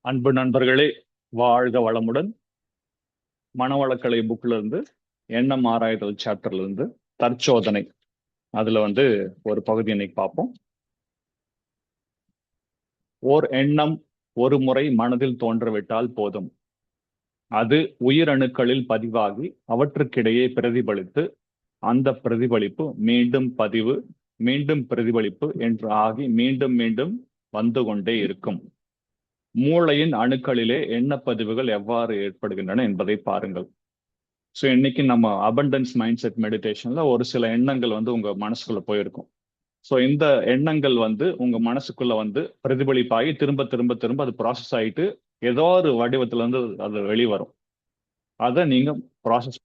அன்பு நண்பர்களே, வாழ்க வளமுடன். மனவளக்கலை புக்ல இருந்து எண்ணம் ஆராய்தல் சாப்டர்ல இருந்து தற்சோதனை அதுல ஒரு பகுதி இன்னைக்கு பார்ப்போம். ஓர் எண்ணம் ஒரு முறை மனதில் தோன்றவிட்டால் போதும். அது உயிரணுக்களில் பதிவாகி அவற்றுக்கிடையே பிரதிபலித்து அந்த பிரதிபலிப்பு மீண்டும் பதிவு, மீண்டும் பிரதிபலிப்பு என்று ஆகி மீண்டும் மீண்டும் வந்து கொண்டே இருக்கும். மூளையின் அணுக்களிலே எண்ணப்பதிவுகள் எவ்வாறு ஏற்படுகின்றன என்பதை பாருங்கள். ஸோ இன்னைக்கு நம்ம அபண்டன்ஸ் மைண்ட் செட் மெடிடேஷன்ல ஒரு சில எண்ணங்கள் உங்க மனசுக்குள்ள போயிருக்கும். ஸோ இந்த எண்ணங்கள் உங்க மனசுக்குள்ள பிரதிபலிப்பாகி திரும்ப திரும்ப திரும்ப அது ப்ராசஸ் ஆகிட்டு ஏதோ ஒரு வடிவத்துல அது வெளிவரும். அதை நீங்க ப்ராசஸ்.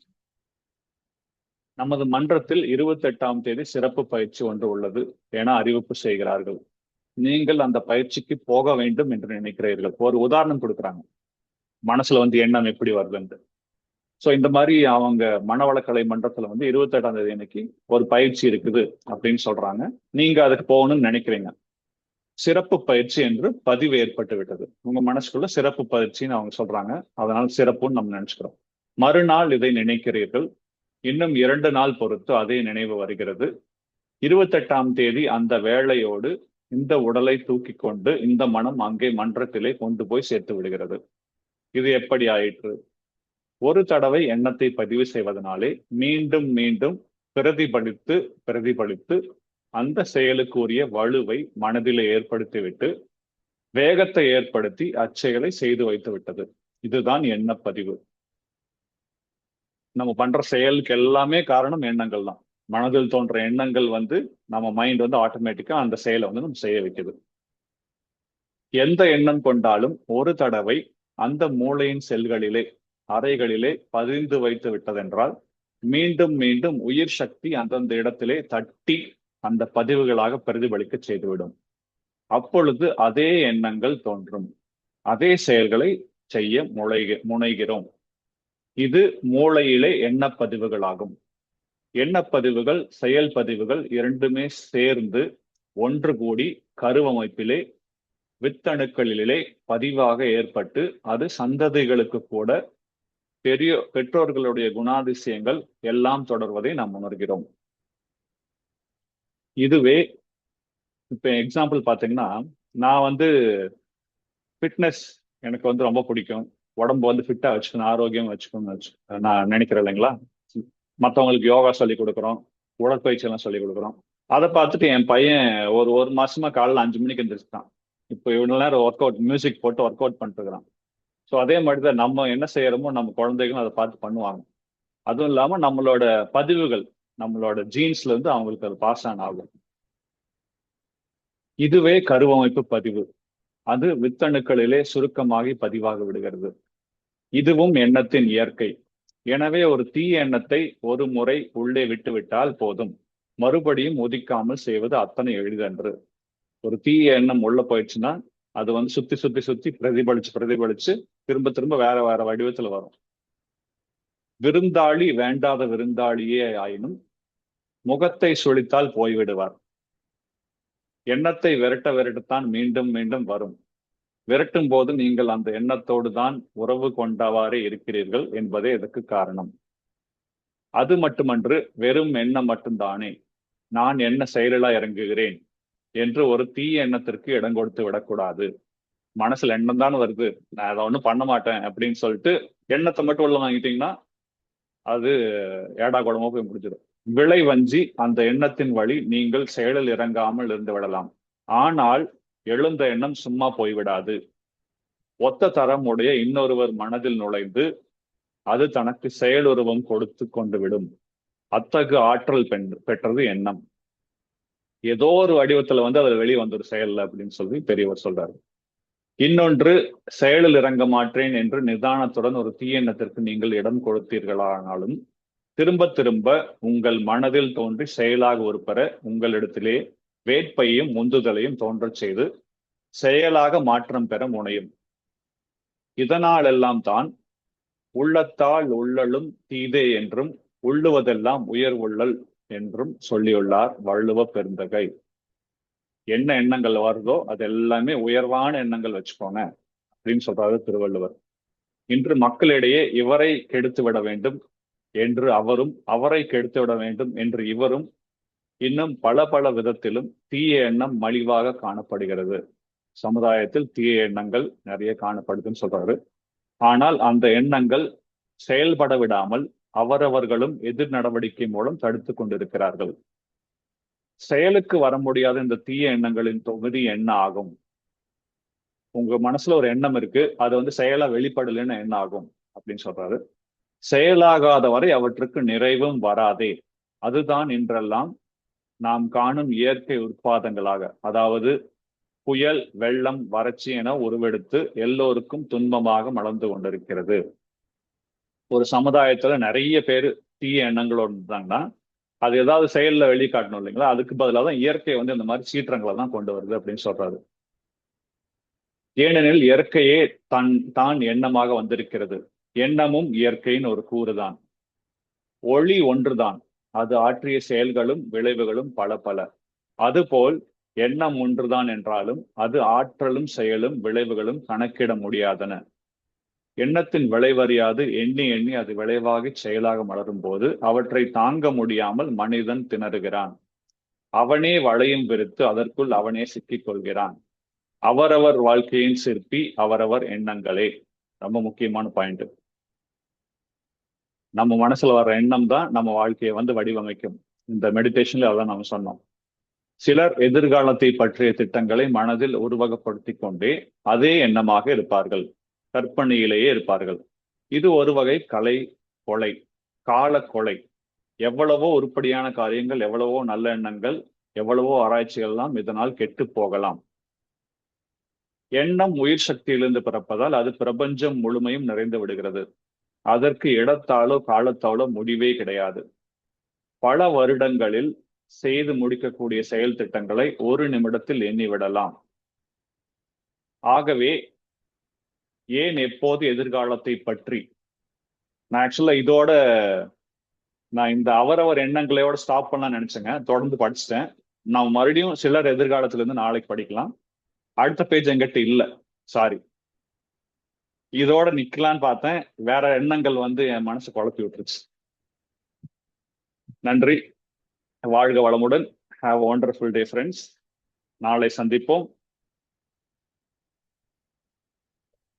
நமது மன்றத்தில் 28ஆம் தேதி சிறப்பு பயிற்சி ஒன்று உள்ளது என அறிவிப்பு செய்கிறார்கள். நீங்கள் அந்த பயிற்சிக்கு போக வேண்டும் என்று நினைக்கிறீர்கள். ஒரு உதாரணம் கொடுக்குறாங்க, மனசுல எண்ணம் எப்படி வருதுன்னு. ஸோ இந்த மாதிரி அவங்க மனவளக்கலை மன்றத்துல 28ஆம் தேதி அன்னைக்கு ஒரு பயிற்சி இருக்குது அப்படின்னு சொல்றாங்க. நீங்க அதுக்கு போகணும்னு நினைக்கிறீங்க. சிறப்பு பயிற்சி என்று பதிவு ஏற்பட்டு விட்டது உங்க மனசுக்குள்ள. சிறப்பு பயிற்சின்னு அவங்க சொல்றாங்க, அதனால சிறப்புன்னு நம்ம நினைச்சுக்கிறோம். மறுநாள் இதை நினைக்கிறீர்கள். இன்னும் 2 நாள் பொறுத்து அதே நினைவு வருகிறது. 28ஆம் தேதி அந்த வேளையோடு இந்த உடலை தூக்கி கொண்டு இந்த மனம் அங்கே மன்றத்திலே கொண்டு போய் சேர்த்து விடுகிறது. இது எப்படி ஆயிற்று? ஒரு தடவை எண்ணத்தை பதிவு செய்வதனாலே மீண்டும் மீண்டும் பிரதிபலித்து பிரதிபலித்து அந்த செயலுக்குரிய வலுவை மனதிலே ஏற்படுத்திவிட்டு வேகத்தை ஏற்படுத்தி அச்செயலை செய்து வைத்து விட்டது. இதுதான் எண்ணப்பதிவு. நம்ம பண்ற செயலுக்கு எல்லாமே காரணம் எண்ணங்கள் தான். மனதில் தோன்ற எண்ணங்கள் நம்ம மைண்ட் ஆட்டோமேட்டிக்கா அந்த செயலை நம்ம செய்ய வைக்குது. எந்த எண்ணம் கொண்டாலும் ஒரு தடவை அந்த மூளையின் செல்களிலே, அறைகளிலே பதிந்து வைத்து விட்டதென்றால் மீண்டும் மீண்டும் உயிர் சக்தி அந்தந்த இடத்திலே தட்டி அந்த பதிவுகளாக பிரதிபலிக்க செய்துவிடும். அப்பொழுது அதே எண்ணங்கள் தோன்றும், அதே செயல்களை செய்ய முனைகிறோம். இது மூளையிலே எண்ணப்பதிவுகளாகும். எண்ணப்பதிவுகள் செயல் பதிவுகள் இரண்டுமே சேர்ந்து ஒன்று கூடி கருவமைப்பிலே வித்தணுக்களிலே பதிவாக ஏற்பட்டு அது சந்ததிகளுக்கு கூட பெற்றோர்களுடைய குணாதிசயங்கள் எல்லாம் தொடர்வதை நாம் உணர்கிறோம். இதுவே இப்ப எக்ஸாம்பிள் பாத்தீங்கன்னா, நான் ஃபிட்னஸ் எனக்கு ரொம்ப பிடிக்கும். உடம்பு ஃபிட்டா வச்சுக்கணும், ஆரோக்கியம் வச்சுக்கணும்னு நான் நினைக்கிறேன் இல்லைங்களா. மற்றவங்களுக்கு யோகா சொல்லி கொடுக்குறோம், உடற்பயிற்சி எல்லாம் சொல்லி கொடுக்குறோம். அதை பார்த்துட்டு என் பையன் ஒரு மாசமா காலைல 5 மணிக்கு எந்திரிச்சிட்டான். இப்போ இவ்வளவு நேரம் ஒர்க் அவுட் மியூசிக் போட்டு ஒர்க் அவுட் பண்ணிட்டு இருக்கிறான். ஸோ அதே மாதிரி தான் நம்ம என்ன செய்யறோமோ நம்ம குழந்தைகளும் அதை பார்த்து பண்ணுவாங்க. அதுவும் இல்லாம நம்மளோட பதிவுகள், நம்மளோட ஜீன்ஸ்ல அவங்களுக்கு அது பாஸ் ஆன் ஆகும். இதுவே கருவமைப்பு பதிவு. அது வித்தணுக்களிலே சுருக்கமாகி பதிவாக விடுகிறது. இதுவும் எண்ணத்தின் இயற்கை. எனவே ஒரு தீய எண்ணத்தை ஒரு முறை உள்ளே விட்டுவிட்டால் போதும், மறுபடியும் ஒதுக்காமல் செய்வது அத்தனை எளிதன்று. ஒரு தீய எண்ணம் உள்ள போயிடுச்சுன்னா அது சுத்தி சுத்தி சுத்தி பிரதிபலிச்சு பிரதிபலிச்சு திரும்ப திரும்ப வேற வேற வடிவத்துல வரும். விருந்தாளி வேண்டாத விருந்தாளியே ஆயினும் முகத்தை சுழித்தால் போய்விடுவார். எண்ணத்தை விரட்ட விரட்டத்தான் மீண்டும் மீண்டும் வரும். விரட்டும் போது நீங்கள் அந்த எண்ணத்தோடு தான் உறவு கொண்டவாறே இருக்கிறீர்கள் என்பதே இதற்கு காரணம். அது மட்டுமன்று, வெறும் எண்ணம் மட்டும்தானே. நான் என்ன செயலா இறங்குகிறேன் என்று ஒரு தீய எண்ணத்திற்கு இடம் கொடுத்து விடக்கூடாது. மனசுல எண்ணம் தான் வருது, நான் அதை ஒன்றும் பண்ண மாட்டேன் அப்படின்னு சொல்லிட்டு எண்ணத்தை மட்டும் உள்ள வாங்கிட்டீங்கன்னா அது ஏடா கூடமா போய் முடிஞ்சிடும். விளை வஞ்சி அந்த எண்ணத்தின் வழி நீங்கள் செயலில் இறங்காமல் இருந்து விடலாம். ஆனால் எழுந்த எண்ணம் சும்மா போய்விடாது. ஒத்த தரம் உடைய இன்னொருவர் மனதில் நுழைந்து அது தனக்கு செயலுருவம் கொடுத்து கொண்டு விடும். அத்தகு ஆற்றல் பெற்றது எண்ணம். ஏதோ ஒரு வடிவத்துல அது வெளியே ஒரு செயல் அப்படின்னு சொல்லி பெரியவர் சொல்றாரு. இன்னொன்று, செயலில் இறங்க மாட்டேன் என்று நிதானத்துடன் ஒரு தீயெண்ணத்திற்கு நீங்கள் இடம் கொடுத்தீர்களானாலும் திரும்ப திரும்ப உங்கள் மனதில் தோன்றி செயலாக ஒருபெற உங்களிடத்திலே வேட்பையும் முந்துதலையும் தோன்றச் செய்து செயலாக மாற்றம் பெற முனையும். இதனாலெல்லாம் தான் உள்ளத்தால் உள்ளலும் தீதே என்றும் உள்ளுவதெல்லாம் உயர் உள்ளல் என்றும் சொல்லியுள்ளார் வள்ளுவ பெருந்தகை. என்ன எண்ணங்கள் வருதோ அது எல்லாமே உயர்வான எண்ணங்கள் வச்சுக்கோங்க. அப்படின்னு சொல்றாரு திருவள்ளுவர். இன்று மக்களிடையே இவரை கெடுத்து விட வேண்டும் என்று அவரும், அவரை கெடுத்து விட வேண்டும் என்று இவரும், இன்னும் பல பல விதத்திலும் தீய எண்ணம் மலிவாக காணப்படுகிறது. சமுதாயத்தில் தீய எண்ணங்கள் நிறைய காணப்படுதுன்னு சொல்றாரு. ஆனால் அந்த எண்ணங்கள் செயல்பட விடாமல் அவரவர்களும் எதிர் நடவடிக்கை மூலம் தடுத்து கொண்டிருக்கிறார்கள். செயலுக்கு வர முடியாத இந்த தீய எண்ணங்களின் தொகுதி என்ன ஆகும்? உங்க மனசுல ஒரு எண்ணம் இருக்கு, அது செயலா வெளிப்படலைன்னு என்ன ஆகும் அப்படின்னு சொல்றாரு. செயலாகாத வரை அவற்றுக்கு நிறைவும் வராதே. அதுதான் இன்றெல்லாம் நாம் காணும் இயற்கை உட்பாதங்களாக, அதாவது புயல், வெள்ளம், வறட்சி என உருவெடுத்து எல்லோருக்கும் துன்பமாக மலர்ந்து கொண்டிருக்கிறது. ஒரு சமுதாயத்துல நிறைய பேர் தீய எண்ணங்களோடு இருந்தாங்கன்னா அது ஏதாவது செயல்ல வெளிக்காட்டணும் இல்லைங்களா? அதுக்கு பதிலாக தான் இயற்கை இந்த மாதிரி சீற்றங்களை தான் கொண்டு வருது அப்படின்னு சொல்றாரு. ஏனெனில் இயற்கையே தான் எண்ணமாக வந்திருக்கிறது. எண்ணமும் இயற்கையின் ஒரு கூறுதான். ஒளி ஒன்றுதான், அது ஆற்றிய செயல்களும் விளைவுகளும் பல பல. அதுபோல் எண்ணம் ஒன்றுதான் என்றாலும் அது ஆற்றலும் செயலும் விளைவுகளும் கணக்கிட முடியாதன. எண்ணத்தின் விளைவறியாது எண்ணி எண்ணி அது விளைவாகி செயலாக மலரும் போது அவற்றை தாங்க முடியாமல் மனிதன் திணறுகிறான். அவனே வளையும் விரித்து அதற்குள் அவனே சிக்கிக் கொள்கிறான். அவரவர் வாழ்க்கையின் சிற்பி அவரவர் எண்ணங்களே. ரொம்ப முக்கியமான பாயிண்ட். நம்ம மனசுல வர்ற எண்ணம் தான் நம்ம வாழ்க்கையை வடிவமைக்கும். இந்த மெடிடேஷன்ல அதான் நம்ம சொன்னோம். சிலர் எதிர்காலத்தை பற்றிய திட்டங்களை மனதில் உருவகப்படுத்தி கொண்டே அதே எண்ணமாக இருப்பார்கள், கற்பனையிலேயே இருப்பார்கள். இது ஒரு வகை கலை கொலை, கால கொலை. எவ்வளவோ உருப்படியான காரியங்கள், எவ்வளவோ நல்ல எண்ணங்கள், எவ்வளவோ ஆராய்ச்சிகள் எல்லாம் இதனால் கெட்டு போகலாம். எண்ணம் உயிர் சக்தியிலிருந்து பிறப்பதால் அது பிரபஞ்சம் முழுமையும் நிறைந்து விடுகிறது. அதற்கு இடத்தாலோ காலத்தாலோ முடிவே கிடையாது. பல வருடங்களில் செய்து முடிக்கக்கூடிய செயல் திட்டங்களை ஒரு நிமிடத்தில் எண்ணிவிடலாம். ஆகவே ஏன் எப்போது எதிர்காலத்தை பற்றி, நான் ஆக்சுவலா இதோட நான் இந்த அவரவர் எண்ணங்களையோட ஸ்டாப் பண்ணலாம்னு நினைச்சேங்க. தொடர்ந்து படிச்சுட்டேன். நான் மறுபடியும் சிலர் எதிர்காலத்துல இருந்து நாளைக்கு படிக்கலாம். அடுத்த பேஜ் என்கிட்ட இல்ல, சாரி. இதோட நிக்கலான்னு பார்த்தேன், வேற எண்ணங்கள் என் மனசு குழப்பி விட்டுருச்சு. நன்றி. வாழ்க வளமுடன். Have wonderful day friends. நாளை சந்திப்போம்.